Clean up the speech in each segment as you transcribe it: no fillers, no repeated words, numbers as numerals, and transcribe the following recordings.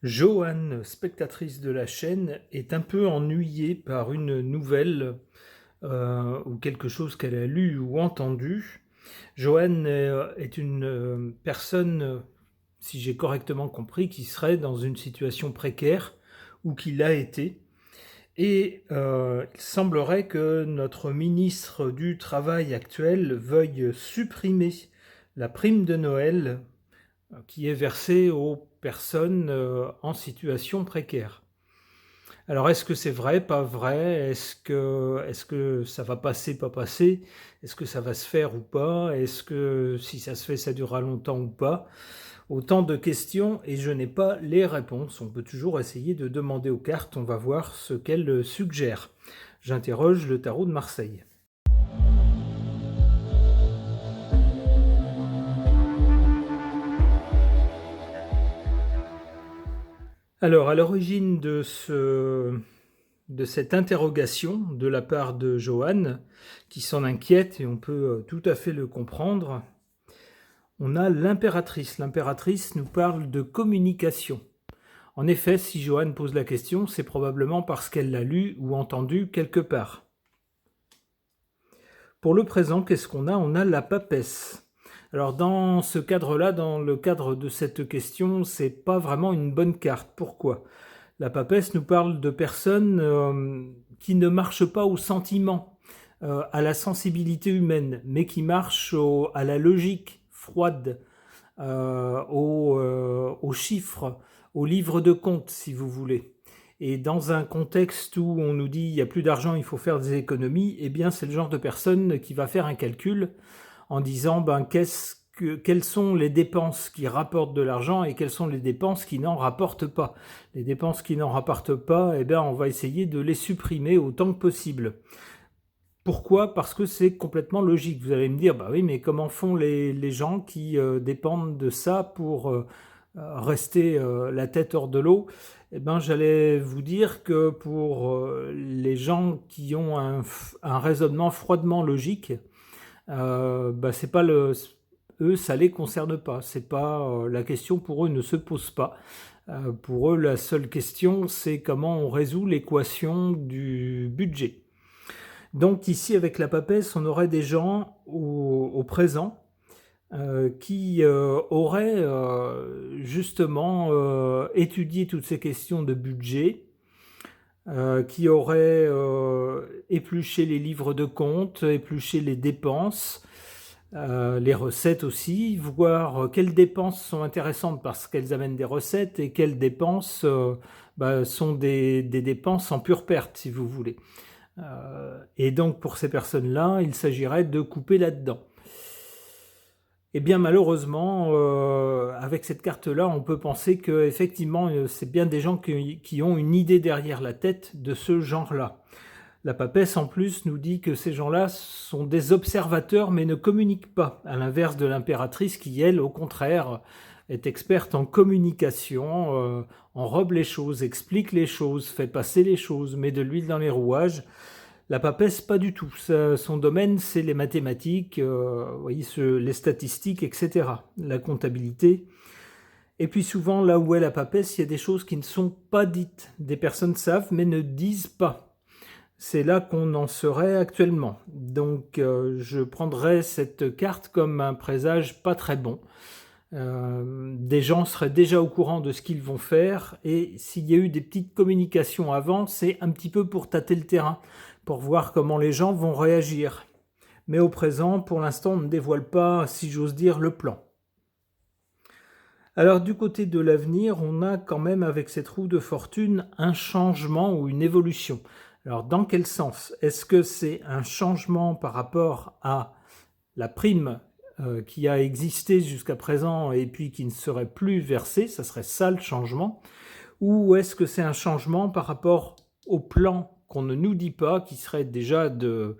Joanne, spectatrice de la chaîne, est un peu ennuyée par une nouvelle ou quelque chose qu'elle a lu ou entendu. Joanne est une personne, si j'ai correctement compris, qui serait dans une situation précaire ou qui l'a été. Et il semblerait que notre ministre du Travail actuel veuille supprimer la prime de Noël qui est versée aux personnes en situation précaire. Alors est-ce que c'est vrai, pas vrai? Est-ce que ça va passer, pas passer? Est-ce que ça va se faire ou pas? Est-ce que si ça se fait, ça durera longtemps ou pas? Autant de questions et je n'ai pas les réponses. On peut toujours essayer de demander aux cartes, on va voir ce qu'elles suggèrent. J'interroge le tarot de Marseille. Alors, à l'origine de cette interrogation de la part de Joanne, qui s'en inquiète, et on peut tout à fait le comprendre, on a l'impératrice. L'impératrice nous parle de communication. En effet, si Joanne pose la question, c'est probablement parce qu'elle l'a lu ou entendu quelque part. Pour le présent, qu'est-ce qu'on a? On a la papesse. Alors dans ce cadre-là, dans le cadre de cette question, c'est pas vraiment une bonne carte. Pourquoi? La papesse nous parle de personnes qui ne marchent pas au sentiment, à la sensibilité humaine, mais qui marchent à la logique froide, aux chiffres, aux livres de comptes, si vous voulez. Et dans un contexte où on nous dit il n'y a plus d'argent, il faut faire des économies, eh bien c'est le genre de personne qui va faire un calcul en disant quelles sont les dépenses qui rapportent de l'argent et quelles sont les dépenses qui n'en rapportent pas. Les dépenses qui n'en rapportent pas, eh bien on va essayer de les supprimer autant que possible. Pourquoi? Parce que c'est complètement logique. Vous allez me dire, bah oui, mais comment font les gens qui dépendent de ça pour rester la tête hors de l'eau? Eh ben, j'allais vous dire que pour les gens qui ont un raisonnement froidement logique, c'est pas eux, ça les concerne pas. C'est pas la question pour eux ne se pose pas. Pour eux, la seule question, c'est comment on résout l'équation du budget. Donc ici, avec la papesse, on aurait des gens au présent qui auraient justement étudié toutes ces questions de budget, qui auraient épluché les livres de compte, épluché les dépenses, les recettes aussi, voir quelles dépenses sont intéressantes parce qu'elles amènent des recettes et quelles dépenses sont des dépenses en pure perte, si vous voulez. Et donc pour ces personnes-là, il s'agirait de couper là-dedans. Eh bien malheureusement, avec cette carte-là, on peut penser que effectivement, c'est bien des gens qui ont une idée derrière la tête de ce genre-là. La papesse en plus nous dit que ces gens-là sont des observateurs mais ne communiquent pas, à l'inverse de l'impératrice qui, elle, au contraire, est experte en communication, enrobe les choses, explique les choses, fait passer les choses, met de l'huile dans les rouages. La papesse, pas du tout. Son domaine, c'est les mathématiques, vous voyez, les statistiques, etc. La comptabilité. Et puis souvent, là où est la papesse, il y a des choses qui ne sont pas dites. Des personnes savent, mais ne disent pas. C'est là qu'on en serait actuellement. Donc, je prendrais cette carte comme un présage pas très bon. Des gens seraient déjà au courant de ce qu'ils vont faire, et s'il y a eu des petites communications avant, c'est un petit peu pour tâter le terrain, pour voir comment les gens vont réagir. Mais au présent, pour l'instant, on ne dévoile pas, si j'ose dire, le plan. Alors du côté de l'avenir, on a quand même avec cette roue de fortune un changement ou une évolution. Alors dans quel sens? Est-ce que c'est un changement par rapport à la prime qui a existé jusqu'à présent et puis qui ne serait plus versée? Ça serait ça le changement. Ou est-ce que c'est un changement par rapport au plan qu'on ne nous dit pas, qui serait déjà de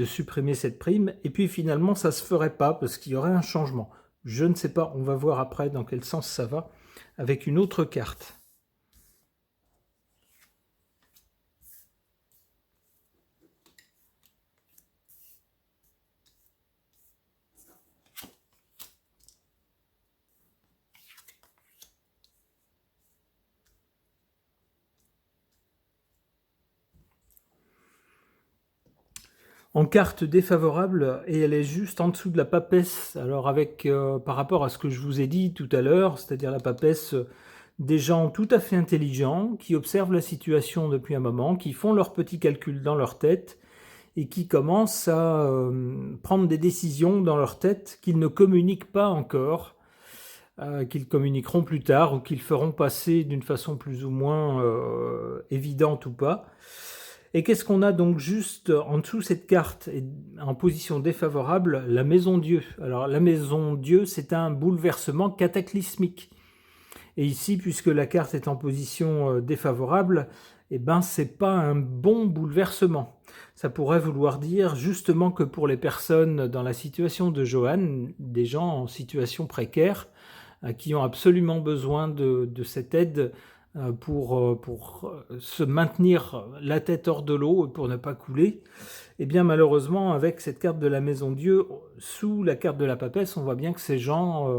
supprimer cette prime, et puis finalement ça ne se ferait pas parce qu'il y aurait un changement? Je ne sais pas, on va voir après dans quel sens ça va avec une autre carte. en carte défavorable, et elle est juste en dessous de la papesse. Alors par rapport à ce que je vous ai dit tout à l'heure, c'est-à-dire la papesse, des gens tout à fait intelligents, qui observent la situation depuis un moment, qui font leurs petits calculs dans leur tête, et qui commencent à prendre des décisions dans leur tête qu'ils ne communiquent pas encore, qu'ils communiqueront plus tard, ou qu'ils feront passer d'une façon plus ou moins évidente ou pas. Et qu'est-ce qu'on a donc juste en dessous cette carte, en position défavorable? La maison Dieu. Alors la maison Dieu, c'est un bouleversement cataclysmique. Et ici, puisque la carte est en position défavorable, eh ben c'est pas un bon bouleversement. Ça pourrait vouloir dire justement que pour les personnes dans la situation de Johann, des gens en situation précaire, qui ont absolument besoin de cette aide pour se maintenir la tête hors de l'eau, pour ne pas couler, eh bien malheureusement, avec cette carte de la maison Dieu, sous la carte de la papesse, on voit bien que ces gens,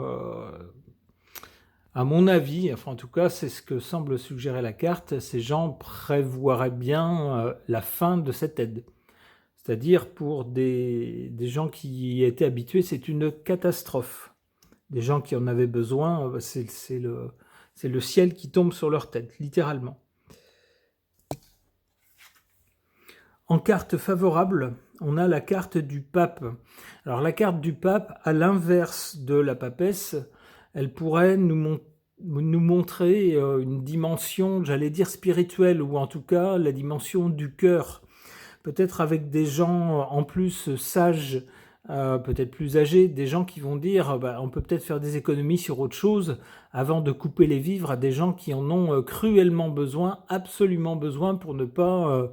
à mon avis, enfin en tout cas c'est ce que semble suggérer la carte, ces gens prévoiraient bien la fin de cette aide. C'est-à-dire pour des gens qui y étaient habitués, c'est une catastrophe. Des gens qui en avaient besoin, c'est le ciel qui tombe sur leur tête, littéralement. En carte favorable, on a la carte du pape. Alors la carte du pape, à l'inverse de la papesse, elle pourrait nous montrer une dimension, j'allais dire spirituelle, ou en tout cas la dimension du cœur. Peut-être avec des gens en plus sages, peut-être plus âgés, des gens qui vont dire on peut peut-être faire des économies sur autre chose avant de couper les vivres à des gens qui en ont cruellement besoin, absolument besoin pour ne pas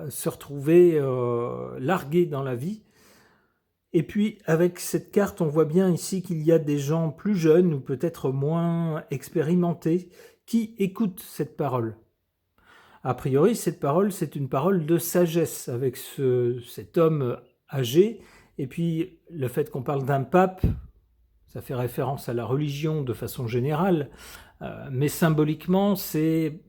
se retrouver largués dans la vie. Et puis avec cette carte, on voit bien ici qu'il y a des gens plus jeunes ou peut-être moins expérimentés qui écoutent cette parole. A priori, cette parole, c'est une parole de sagesse avec cet homme âgé. Et puis, le fait qu'on parle d'un pape, ça fait référence à la religion de façon générale, mais symboliquement, c'est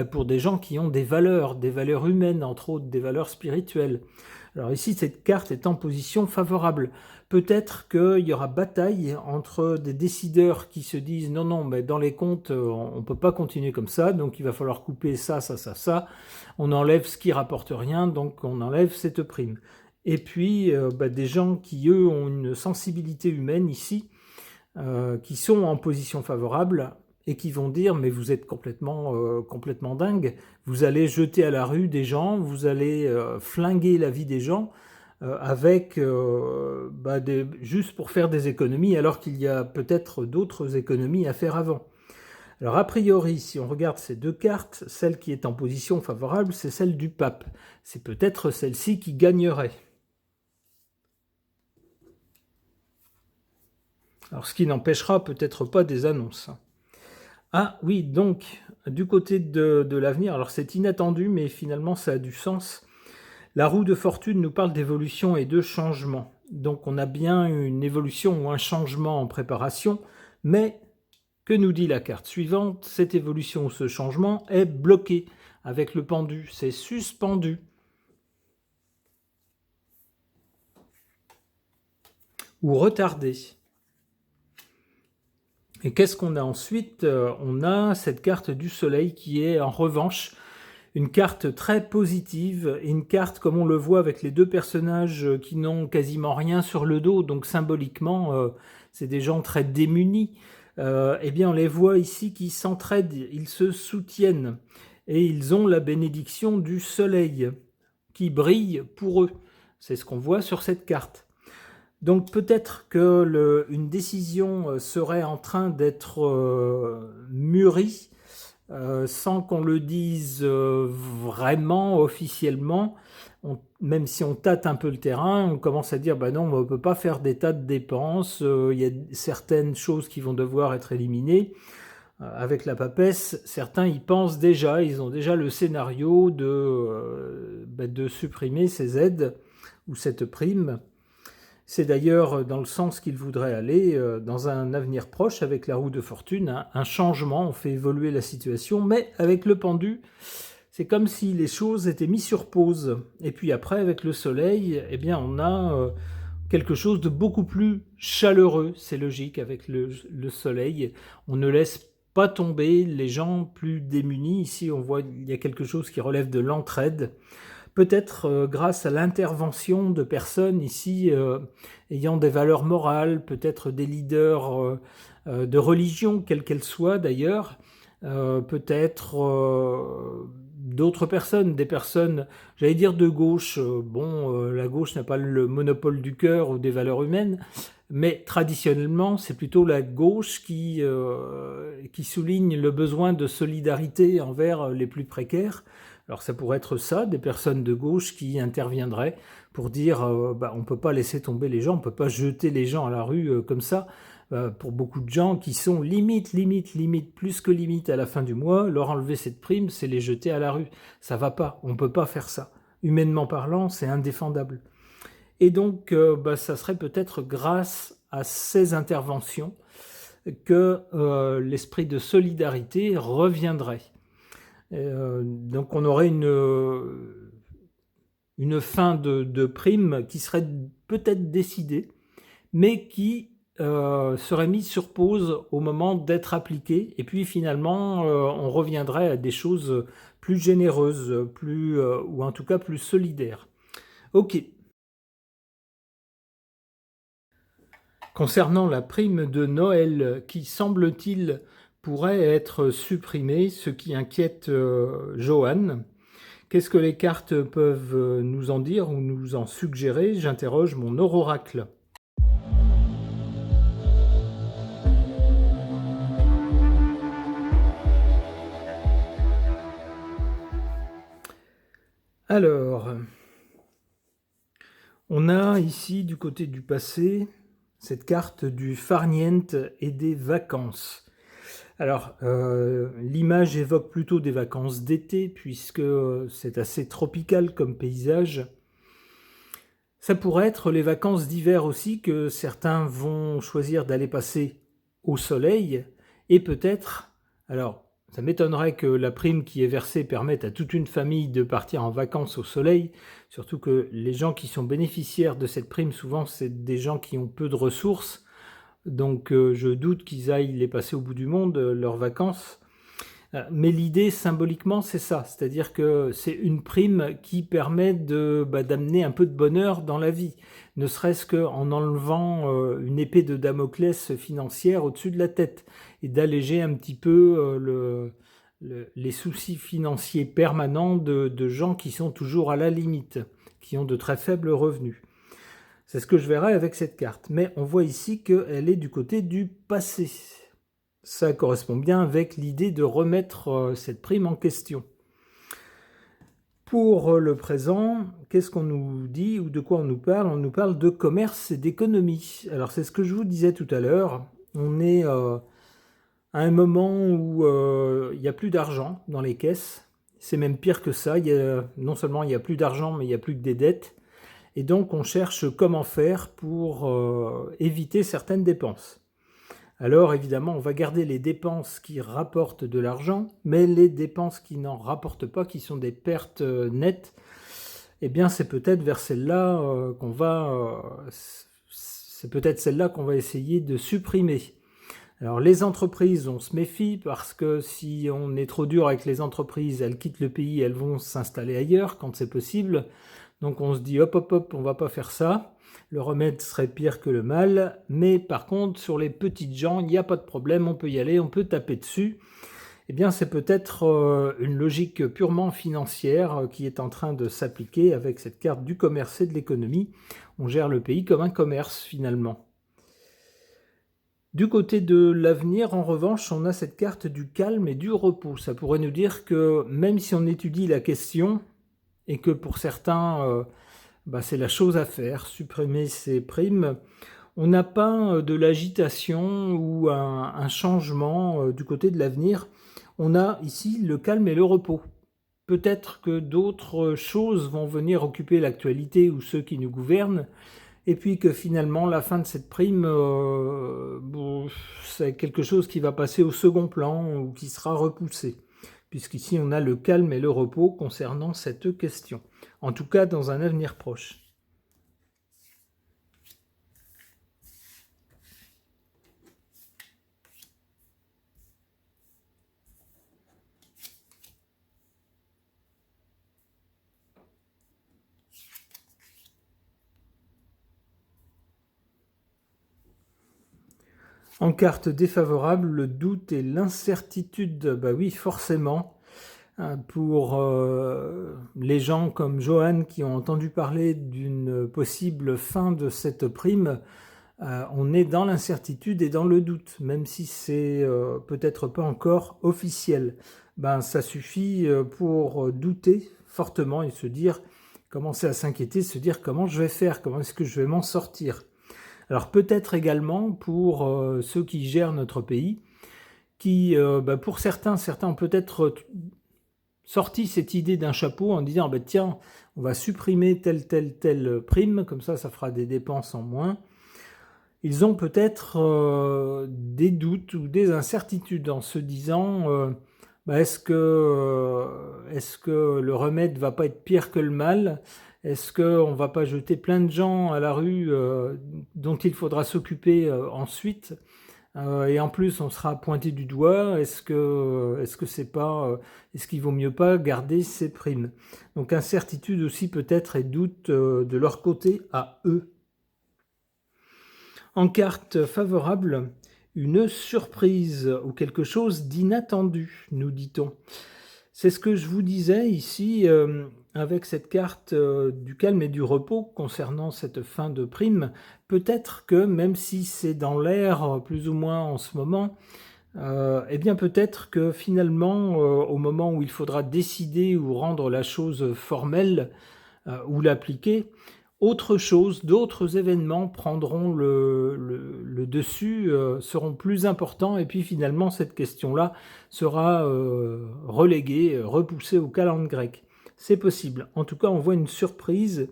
pour des gens qui ont des valeurs humaines, entre autres, des valeurs spirituelles. Alors ici, cette carte est en position favorable. Peut-être qu'il y aura bataille entre des décideurs qui se disent non, mais dans les comptes, on ne peut pas continuer comme ça, donc il va falloir couper ça. On enlève ce qui rapporte rien, donc on enlève cette prime. Et puis des gens qui, eux, ont une sensibilité humaine ici, qui sont en position favorable et qui vont dire mais vous êtes complètement dingue, vous allez jeter à la rue des gens, vous allez flinguer la vie des gens juste pour faire des économies alors qu'il y a peut-être d'autres économies à faire avant. Alors a priori, si on regarde ces deux cartes, celle qui est en position favorable, c'est celle du pape. C'est peut-être celle-ci qui gagnerait. Alors ce qui n'empêchera peut-être pas des annonces. Ah oui, donc, du côté de l'avenir, alors c'est inattendu, mais finalement ça a du sens. La roue de fortune nous parle d'évolution et de changement. Donc on a bien une évolution ou un changement en préparation, mais que nous dit la carte suivante? Cette évolution ou ce changement est bloqué avec le pendu, c'est suspendu. Ou retardé. Et qu'est-ce qu'on a ensuite? On a cette carte du soleil qui est en revanche une carte très positive, et une carte comme on le voit avec les deux personnages qui n'ont quasiment rien sur le dos, donc symboliquement c'est des gens très démunis. Eh bien on les voit ici qui s'entraident, ils se soutiennent, et ils ont la bénédiction du soleil qui brille pour eux. C'est ce qu'on voit sur cette carte. Donc peut-être que une décision serait en train d'être mûrie sans qu'on le dise vraiment officiellement. Même si on tâte un peu le terrain, on commence à dire non, on ne peut pas faire des tas de dépenses, il y a certaines choses qui vont devoir être éliminées. Avec la papesse, certains y pensent déjà, ils ont déjà le scénario de supprimer ces aides ou cette prime. C'est d'ailleurs dans le sens qu'il voudrait aller dans un avenir proche avec la roue de fortune, un changement, on fait évoluer la situation, mais avec le pendu, C'est comme si les choses étaient mises sur pause. Et puis après, avec le soleil, eh bien, on a quelque chose de beaucoup plus chaleureux. C'est logique, avec le soleil. On ne laisse pas tomber les gens plus démunis. Ici, on voit il y a quelque chose qui relève de l'entraide. Peut-être grâce à l'intervention de personnes ici ayant des valeurs morales, peut-être des leaders de religion, quelle qu'elle soit d'ailleurs, peut-être d'autres personnes, des personnes, j'allais dire de gauche. La gauche n'a pas le monopole du cœur ou des valeurs humaines, mais traditionnellement, c'est plutôt la gauche qui souligne le besoin de solidarité envers les plus précaires. Alors ça pourrait être ça, des personnes de gauche qui interviendraient pour dire on ne peut pas laisser tomber les gens, on ne peut pas jeter les gens à la rue comme ça. Pour beaucoup de gens qui sont limite, plus que limite à la fin du mois, leur enlever cette prime, c'est les jeter à la rue. Ça va pas, on ne peut pas faire ça. Humainement parlant, c'est indéfendable. Et donc, ça serait peut-être grâce à ces interventions que l'esprit de solidarité reviendrait. Donc on aurait une fin de prime qui serait peut-être décidée, mais qui serait mise sur pause au moment d'être appliquée, et puis finalement on reviendrait à des choses plus généreuses, ou en tout cas plus solidaires. Ok. Concernant la prime de Noël, qui semble-t-il pourrait être supprimée, ce qui inquiète Johan. Qu'est-ce que les cartes peuvent nous en dire ou nous en suggérer? J'interroge mon oracle. Alors, on a ici du côté du passé cette carte du farniente et des vacances. Alors, l'image évoque plutôt des vacances d'été, puisque c'est assez tropical comme paysage. Ça pourrait être les vacances d'hiver aussi, que certains vont choisir d'aller passer au soleil, et peut-être, alors ça m'étonnerait que la prime qui est versée permette à toute une famille de partir en vacances au soleil, surtout que les gens qui sont bénéficiaires de cette prime, souvent c'est des gens qui ont peu de ressources, donc je doute qu'ils aillent les passer au bout du monde, leurs vacances. Mais l'idée symboliquement c'est ça, c'est-à-dire que c'est une prime qui permet d'amener un peu de bonheur dans la vie, ne serait-ce qu'en enlevant une épée de Damoclès financière au-dessus de la tête, et d'alléger un petit peu les soucis financiers permanents de gens qui sont toujours à la limite, qui ont de très faibles revenus. C'est ce que je verrai avec cette carte. Mais on voit ici qu'elle est du côté du passé. Ça correspond bien avec l'idée de remettre cette prime en question. Pour le présent, qu'est-ce qu'on nous dit ou de quoi on nous parle? On nous parle de commerce et d'économie. Alors c'est ce que je vous disais tout à l'heure. On est à un moment où il n'y a plus d'argent dans les caisses. C'est même pire que ça. Non seulement il n'y a plus d'argent, mais il n'y a plus que des dettes. Et donc on cherche comment faire pour éviter certaines dépenses. Alors évidemment, on va garder les dépenses qui rapportent de l'argent, mais les dépenses qui n'en rapportent pas, qui sont des pertes nettes, eh bien c'est peut-être vers celle-là c'est peut-être celle-là qu'on va essayer de supprimer. Alors les entreprises, on se méfie parce que si on est trop dur avec les entreprises, elles quittent le pays, elles vont s'installer ailleurs quand c'est possible. Donc on se dit hop, on va pas faire ça. Le remède serait pire que le mal. Mais par contre, sur les petites gens, il n'y a pas de problème, on peut y aller, on peut taper dessus. Eh bien, c'est peut-être une logique purement financière qui est en train de s'appliquer avec cette carte du commerce et de l'économie. On gère le pays comme un commerce finalement. Du côté de l'avenir, en revanche, on a cette carte du calme et du repos. Ça pourrait nous dire que même si on étudie la question, et que pour certains, c'est la chose à faire, supprimer ces primes, on n'a pas de l'agitation ou un changement du côté de l'avenir. On a ici le calme et le repos. Peut-être que d'autres choses vont venir occuper l'actualité ou ceux qui nous gouvernent, et puis que finalement la fin de cette prime, c'est quelque chose qui va passer au second plan ou qui sera repoussé. puisqu'ici on a le calme et le repos concernant cette question, en tout cas dans un avenir proche. En carte défavorable, le doute et l'incertitude, bah oui, forcément. Pour les gens comme Johan qui ont entendu parler d'une possible fin de cette prime, on est dans l'incertitude et dans le doute, même si c'est peut-être pas encore officiel. Ben, ça suffit pour douter fortement et se dire, commencer à s'inquiéter, se dire comment je vais faire, comment est-ce que je vais m'en sortir. Alors peut-être également pour ceux qui gèrent notre pays, qui, pour certains ont peut-être sorti cette idée d'un chapeau en disant tiens, on va supprimer telle prime, comme ça fera des dépenses en moins. Ils ont peut-être des doutes ou des incertitudes en se disant est-ce que le remède va pas être pire que le mal ? Est-ce qu'on va pas jeter plein de gens à la rue dont il faudra s'occuper ensuite ? Et en plus, on sera pointé du doigt. Est-ce qu'il vaut mieux pas garder ces primes ? Donc incertitude aussi peut-être et doute de leur côté à eux. En carte favorable, une surprise ou quelque chose d'inattendu, nous dit-on. C'est ce que je vous disais ici avec cette carte du calme et du repos concernant cette fin de prime. Peut-être que même si c'est dans l'air plus ou moins en ce moment, bien peut-être que finalement au moment où il faudra décider ou rendre la chose formelle ou l'appliquer, autre chose, d'autres événements prendront le dessus, seront plus importants, et puis finalement cette question-là sera reléguée, repoussée au calende grec. C'est possible. En tout cas, on voit une surprise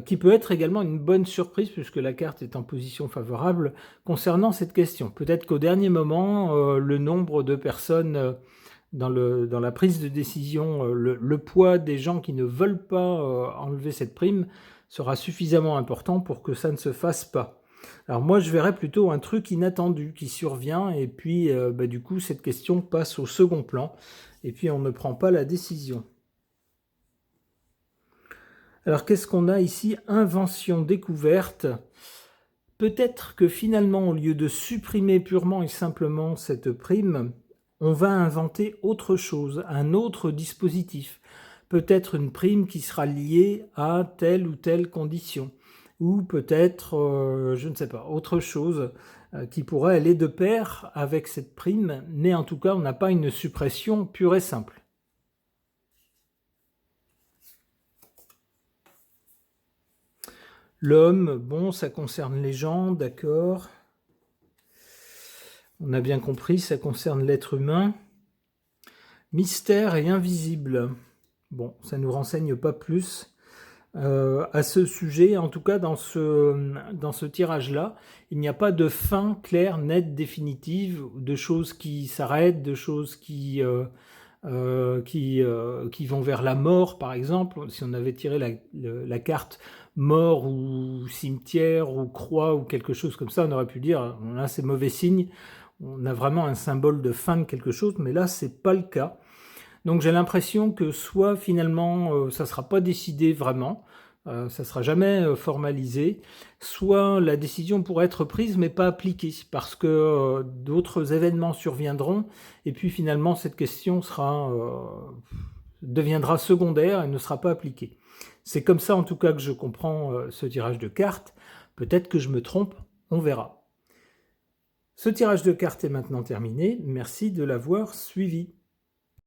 qui peut être également une bonne surprise, puisque la carte est en position favorable concernant cette question. Peut-être qu'au dernier moment, le nombre de personnes dans la prise de décision, le poids des gens qui ne veulent pas enlever cette prime sera suffisamment important pour que ça ne se fasse pas. Alors moi, je verrais plutôt un truc inattendu qui survient, et puis du coup, cette question passe au second plan, et puis on ne prend pas la décision. Alors qu'est-ce qu'on a ici ? Invention découverte. Peut-être que finalement, au lieu de supprimer purement et simplement cette prime, on va inventer autre chose, un autre dispositif. Peut-être une prime qui sera liée à telle ou telle condition. Ou peut-être, je ne sais pas, autre chose qui pourrait aller de pair avec cette prime. Mais en tout cas, on n'a pas une suppression pure et simple. L'homme, bon, ça concerne les gens, d'accord. On a bien compris, ça concerne l'être humain. Mystère et invisible. Bon, ça ne nous renseigne pas plus à ce sujet. En tout cas, dans ce tirage-là, il n'y a pas de fin claire, nette, définitive, de choses qui s'arrêtent, de choses qui vont vers la mort, par exemple. Si on avait tiré la carte mort ou cimetière ou croix ou quelque chose comme ça, on aurait pu dire là c'est mauvais signe. On a vraiment un symbole de fin de quelque chose, mais là c'est pas le cas. Donc j'ai l'impression que soit finalement ça sera pas décidé vraiment, ça sera jamais formalisé, soit la décision pourrait être prise mais pas appliquée parce que d'autres événements surviendront et puis finalement cette question deviendra secondaire et ne sera pas appliquée. C'est comme ça en tout cas que je comprends ce tirage de cartes. Peut-être que je me trompe, on verra. Ce tirage de cartes est maintenant terminé. Merci de l'avoir suivi.